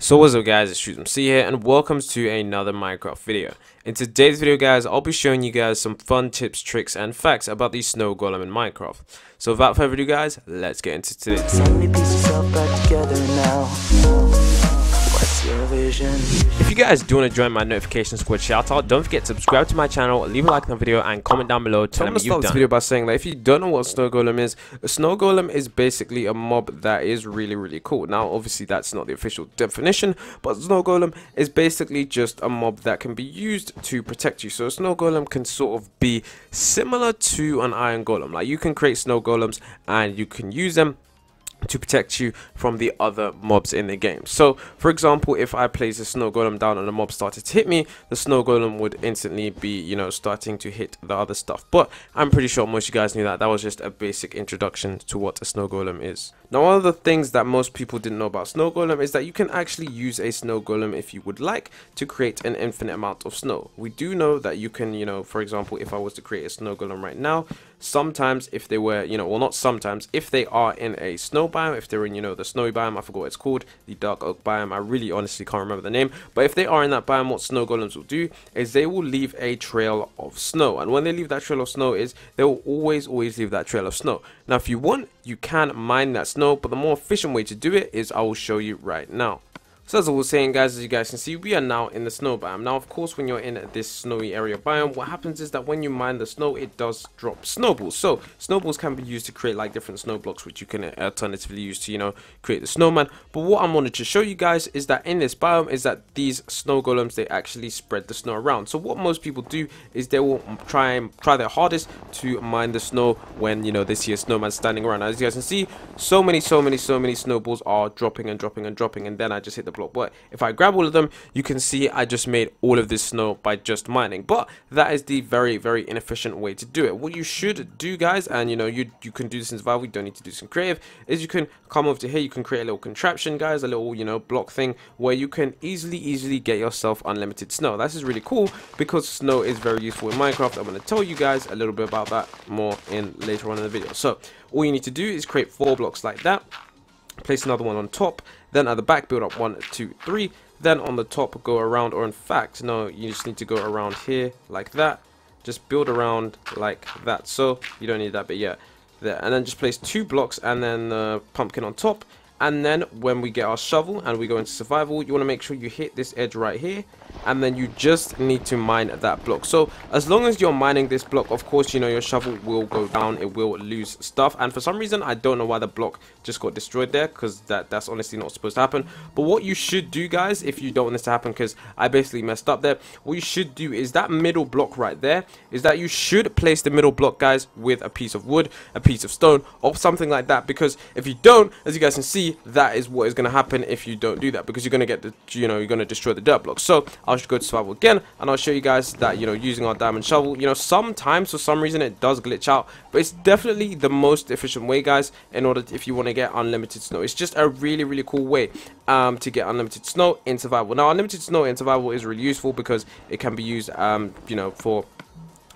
So what's up guys, it's Psvita here and welcome to another Minecraft video. In today's video guys, I'll be showing you guys some fun tips, tricks and facts about the snow golem in Minecraft. So without further ado guys, let's get into today's If you guys do want to join my notification squad shoutout, don't forget to subscribe to my channel, leave a like on the video and comment down below telling me you've done. This video by saying that if you don't know what a snow golem is, a snow golem is basically a mob that is really cool. Now obviously that's not the official definition, but snow golem is basically just a mob that can be used to protect you. So a snow golem can sort of be similar to an iron golem. Like you can create snow golems and you can use them to protect you from the other mobs in the game. So for example, if I place a snow golem down and a mob started to hit me, the snow golem would instantly be, you know, starting to hit the other stuff. But I'm pretty sure most of you guys knew that. That was just a basic introduction to what a snow golem is. Now one of the things that most people didn't know about snow golem is that you can actually use a snow golem if you would like to create an infinite amount of snow. We do know that you can, you know, for example, if I was to create a snow golem right now, sometimes if they were, you know, well not sometimes, if they are in a snow biome, if they're in, you know, the snowy biome, I forgot what it's called, the dark oak biome, I really honestly can't remember the name, but if they are in that biome, what snow golems will do is they will leave a trail of snow, and when they leave that trail of snow is they will always leave that trail of snow. Now if you want, you can mine that snow, but the more efficient way to do it is I will show you right now. So as I was saying guys, as you guys can see, we are now in the snow biome. Now of course when you're in this snowy area biome, what happens is that when you mine the snow, it does drop snowballs. So snowballs can be used to create like different snow blocks, which you can alternatively use to, you know, create the snowman. But what I wanted to show you guys is that in this biome is that these snow golems, they actually spread the snow around. So what most people do is they will try their hardest to mine the snow when, you know, they see a snowman standing around. As you guys can see, so many snowballs are dropping and dropping, and then I just hit the block. But if I grab all of them, you can see I just made all of this snow by just mining. But that is the very inefficient way to do it. What you should do guys, and you know, you can do this in survival, you don't need to do this in creative, is you can come over to here, you can create a little contraption guys, a little, you know, block thing where you can easily get yourself unlimited snow. This is really cool because snow is very useful in Minecraft. I'm going to tell you guys a little bit about that more in later on in the video. So all you need to do is create 4 blocks like that, place another one on top, then at the back build up 1 2 3, then on the top go around, or in fact no, you just need to go around here like that, just build around like that. So you don't need that bit yet there, and then just place 2 blocks and then the pumpkin on top. And then when we get our shovel and we go into survival, you want to make sure you hit this edge right here, and then you just need to mine that block. So as long as you're mining this block, of course, you know, your shovel will go down, it will lose stuff, and for some reason I don't know why the block just got destroyed there, because that's honestly not supposed to happen. But what you should do guys, if you don't want this to happen, because I basically messed up there, what you should do is that middle block right there, is that you should place the middle block guys with a piece of wood, a piece of stone, or something like that, because if you don't, as you guys can see, that is what is going to happen if you don't do that, because you're going to get the, you know, you're going to destroy the dirt block. So I'll just go to survival again, and I'll show you guys that, you know, using our diamond shovel, you know, sometimes for some reason it does glitch out, but it's definitely the most efficient way guys, in order if you want to get unlimited snow. It's just a really cool way to get unlimited snow in survival. Now unlimited snow in survival is really useful because it can be used you know, for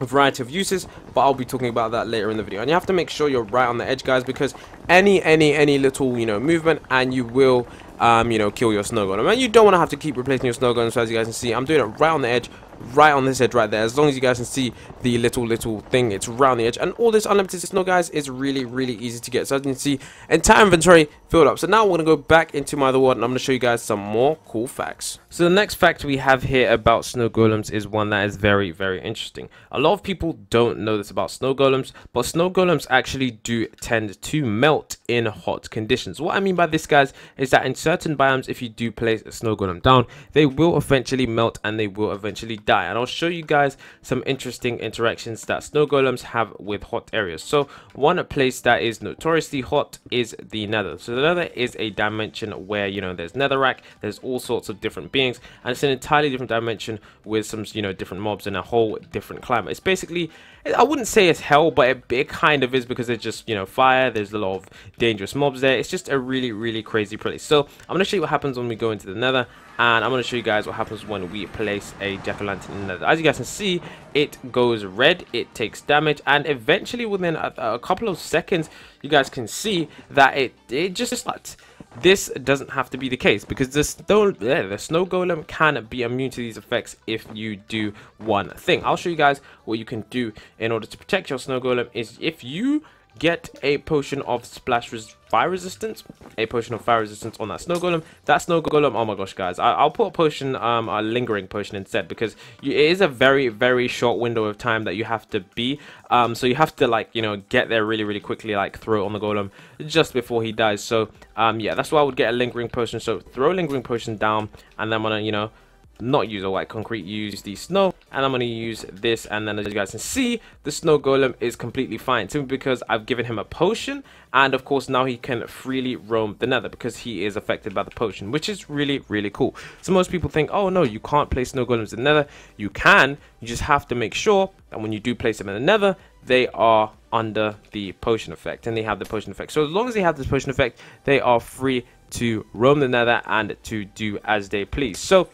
a variety of uses, but I'll be talking about that later in the video. And you have to make sure you're right on the edge guys, because any little, you know, movement and you will you know, kill your snow golem. And you don't want to have to keep replacing your snow golem. So as you guys can see, I'm doing it right on the edge, right on this edge right there. As long as you guys can see the little thing, it's right on the edge. And all this unlimited snow guys is really easy to get. So as you can see, entire inventory filled up. So now we're going to go back into my other world, and I'm going to show you guys some more cool facts. So the next fact we have here about snow golems is one that is very interesting. A lot of people don't know this about snow golems, but snow golems actually do tend to melt in hot conditions. What I mean by this guys is that in certain biomes, if you do place a snow golem down, they will eventually melt and they will eventually die. And I'll show you guys some interesting interactions that snow golems have with hot areas. So one place that is notoriously hot is the nether. So the nether is a dimension where, you know, there's netherrack, there's all sorts of different beings, and it's an entirely different dimension with some, you know, different mobs and a whole different climate. It's basically, I wouldn't say it's hell, but it kind of is, because there's just, you know, fire, there's a lot of dangerous mobs there. It's just a really crazy place. So I'm going to show you what happens when we go into the nether, and I'm going to show you guys what happens when we place a jack-o'-lantern in the nether. As you guys can see, it goes red, it takes damage, and eventually within a couple of seconds, you guys can see that it just starts this doesn't have to be the case, because the snow golem can be immune to these effects if you do one thing. I'll show you guys what you can do in order to protect your snow golem. Is if you get a potion of fire resistance on that snow golem. Oh my gosh, guys, I'll put a potion, a lingering potion instead, because it is a very short window of time that you have to be, so you have to, like, you know, get there really quickly, like throw it on the golem just before he dies. So yeah, that's why I would get a lingering potion. So throw a lingering potion down, and then I'm gonna, you know, not use a white concrete, use the snow, and I'm going to use this, and then as you guys can see, the snow golem is completely fine, simply because I've given him a potion, and of course now he can freely roam the nether because he is affected by the potion, which is really cool. So most people think, oh no, you can't place snow golems in the nether. You can, you just have to make sure that when you do place them in the nether, they are under the potion effect, and they have the potion effect. So as long as they have this potion effect, they are free to roam the nether and to do as they please. So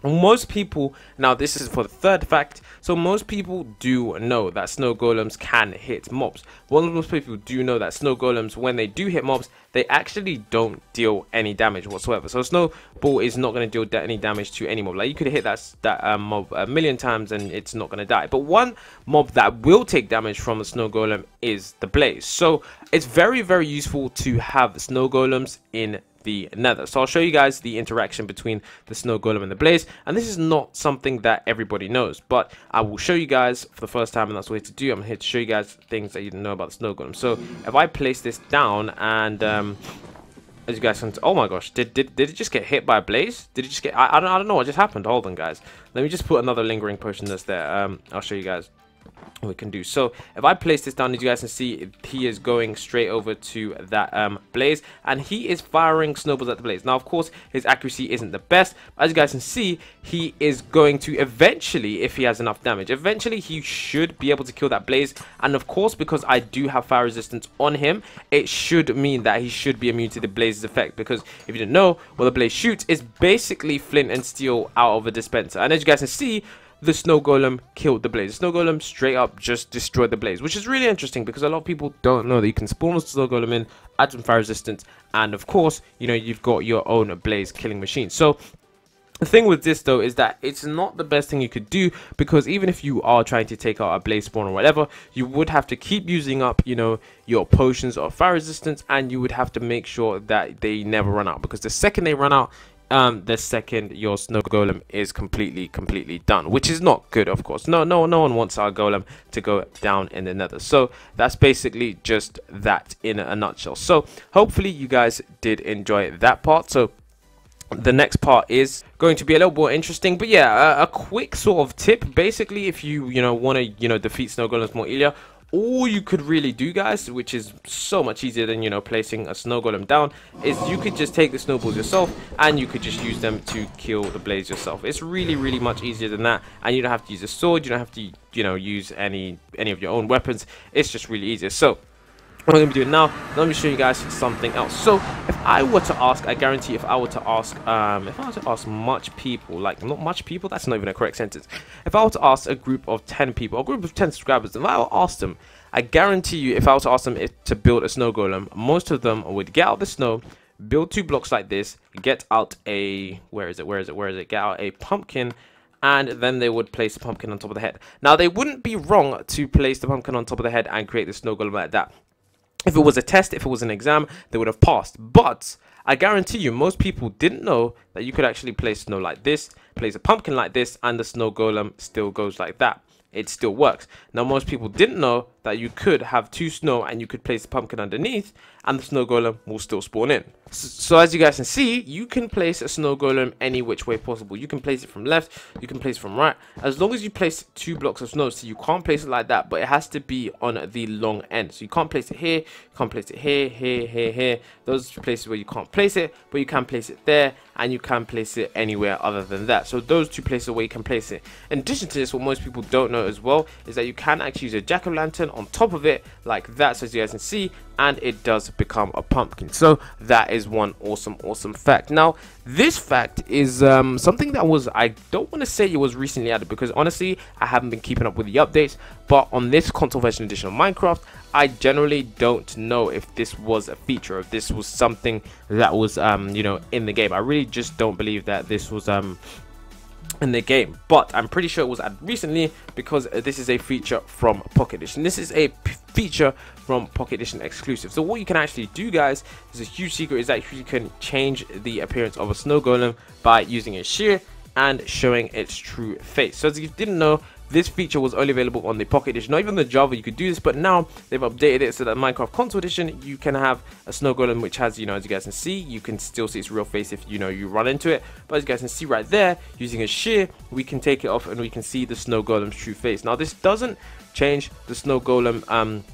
most people, now this is for the third fact, so most people do know that snow golems can hit mobs. Well, most people do know that snow golems, when they do hit mobs, they actually don't deal any damage whatsoever. So snowball is not going to deal any damage to any mob. Like, you could hit that mob a million times and it's not going to die. But one mob that will take damage from the snow golem is the blaze. So it's very useful to have snow golems in the nether. So I'll show you guys the interaction between the snow golem and the blaze, and this is not something that everybody knows, but I will show you guys for the first time, and that's the way to do. I'm here to show you guys things that you didn't know about the snow golem. So if I place this down, and as you guys can, oh my gosh, did it just get hit by a blaze? Did it just get, I don't know what just happened. Hold on, guys, let me just put another lingering potion that's there. I'll show you guys what we can do. So if I place this down, as you guys can see, he is going straight over to that blaze, and he is firing snowballs at the blaze. Now of course his accuracy isn't the best, but as you guys can see, he is going to eventually, if he has enough damage, eventually he should be able to kill that blaze. And of course, because I do have fire resistance on him, it should mean that he should be immune to the blaze's effect, because if you didn't know, what the blaze shoots is basically flint and steel out of a dispenser. And as you guys can see, the snow golem killed the blaze. The snow golem straight up just destroyed the blaze, which is really interesting because a lot of people don't know that you can spawn a snow golem in, add some fire resistance, and of course, you know, you've got your own blaze killing machine. So the thing with this though is that it's not the best thing you could do, because even if you are trying to take out a blaze spawn or whatever, you would have to keep using up, you know, your potions of fire resistance, and you would have to make sure that they never run out, because the second they run out, the second your snow golem is completely done, which is not good. Of course, no one wants our golem to go down in the nether. So that's basically just that in a nutshell. So hopefully you guys did enjoy that part. So the next part is going to be a little more interesting, but yeah, a quick sort of tip. Basically, if you want to defeat snow golems more easier, all you could really do, guys, which is so much easier than placing a snow golem down, is you could just take the snowballs yourself and you could just use them to kill the blaze yourself. It's really much easier than that, and you don't have to use a sword, you don't have to use any of your own weapons. It's just really easier. So what I'm going to be doing now, let me show you guys something else. So if I were to ask, I guarantee if I were to ask much people, like, not much people, that's not even a correct sentence. If I were to ask a group of 10 people, a group of 10 subscribers, if I were to ask them, I guarantee you, if I were to ask them to build a snow golem, most of them would get out the snow, build 2 blocks like this, get out a, get out a pumpkin, and then they would place the pumpkin on top of the head. Now, they wouldn't be wrong to place the pumpkin on top of the head and create the snow golem like that. If it was a test, if it was an exam, they would have passed. But I guarantee you, most people didn't know that you could actually place snow like this, place a pumpkin like this, and the snow golem still goes like that. It still works. Now, most people didn't know that you could have 2 snow and you could place the pumpkin underneath, and the snow golem will still spawn in. So as you guys can see, you can place a snow golem any which way possible. You can place it from left, you can place it from right, as long as you place 2 blocks of snow. So you can't place it like that, but it has to be on the long end. So you can't place it here, you can't place it here, here. Those are places where you can't place it, but you can place it there, and you can place it anywhere other than that. So those 2 places where you can place it. In addition to this, what most people don't know as well is that you can actually use a jack-o'-lantern on top of it like that. So as you guys can see, and it does become a pumpkin. So that is one awesome fact. Now this fact is something that was, I don't want to say it was recently added, because honestly I haven't been keeping up with the updates, but on this console version edition of Minecraft, I generally don't know if this was a feature, if this was something that was you know, in the game. I really just don't believe that this was in the game, but I'm pretty sure it was added recently, because this is a feature from Pocket Edition. This is a feature from Pocket Edition exclusive. So what you can actually do, guys, is a huge secret, is that you can change the appearance of a snow golem by using a shear and showing its true face. So as you didn't know, this feature was only available on the Pocket Edition. Not even the Java you could do this, but now they've updated it so that Minecraft Console Edition, you can have a snow golem which has, you know, as you guys can see, you can still see its real face if, you know, you run into it. But as you guys can see right there, using a shear, we can take it off and we can see the snow golem's true face. Now this doesn't change the snow golem,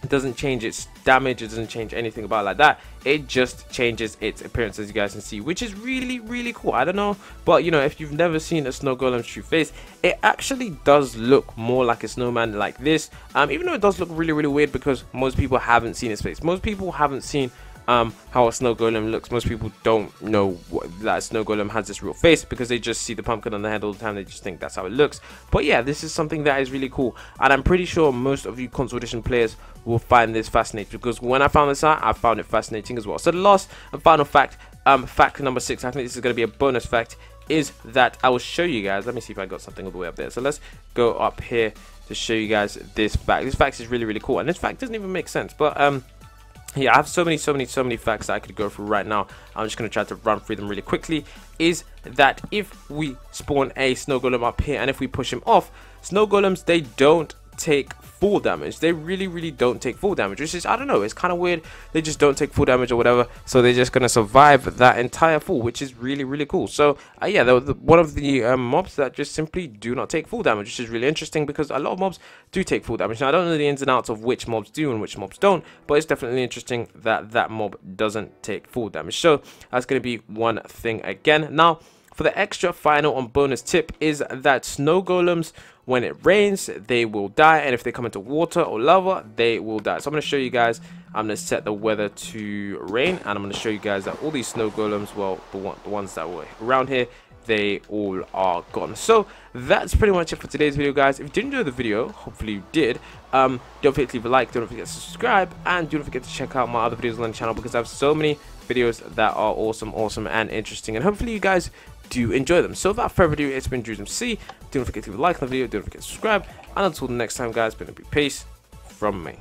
it doesn't change its damage, it doesn't change anything about it like that. It just changes its appearance, as you guys can see, which is really cool. I don't know, but you know, if you've never seen a snow golem's true face, it actually does look more like a snowman like this, even though it does look really weird, because most people haven't seen its face. Most people haven't seen how a snow golem looks. Most people don't know that a snow golem has this real face, because they just see the pumpkin on the head all the time. They just think that's how it looks. But yeah, this is something that is really cool, and I'm pretty sure most of you console edition players will find this fascinating, because when I found this out, I found it fascinating as well. So the last and final fact, fact number 6, I think this is going to be a bonus fact, is that I will show you guys. Let me see if I got something all the way up there. So let's go up here to show you guys this fact. This fact is really cool, and this fact doesn't even make sense, but yeah, I have so many facts that I could go through right now. I'm just going to try to run through them really quickly. Is that if we spawn a snow golem up here, and if we push him off, snow golems, they don't take full damage. They really don't take full damage, which is, I don't know, it's kind of weird. They just don't take full damage or whatever, so they're just gonna survive that entire fall, which is really cool. So yeah, one of the mobs that just simply do not take full damage, which is really interesting, because a lot of mobs do take full damage. Now I don't know the ins and outs of which mobs do and which mobs don't, but it's definitely interesting that that mob doesn't take full damage. So that's gonna be one thing again. Now for the extra final and bonus tip, is that snow golems, when it rains, they will die, and if they come into water or lava, they will die. So I'm going to show you guys, I'm going to set the weather to rain, and I'm going to show you guys that all these snow golems, well, the ones that were around here, they all are gone. So that's pretty much it for today's video, guys. If you did enjoy the video, hopefully you did, don't forget to leave a like, don't forget to subscribe, and don't forget to check out my other videos on the channel, because I have so many videos that are awesome and interesting, and hopefully you guys do enjoy them. So without further ado, it's been DrewsMC. Don't forget to leave a like on the video, don't forget to subscribe, and until the next time, guys, it's been a big peace from me.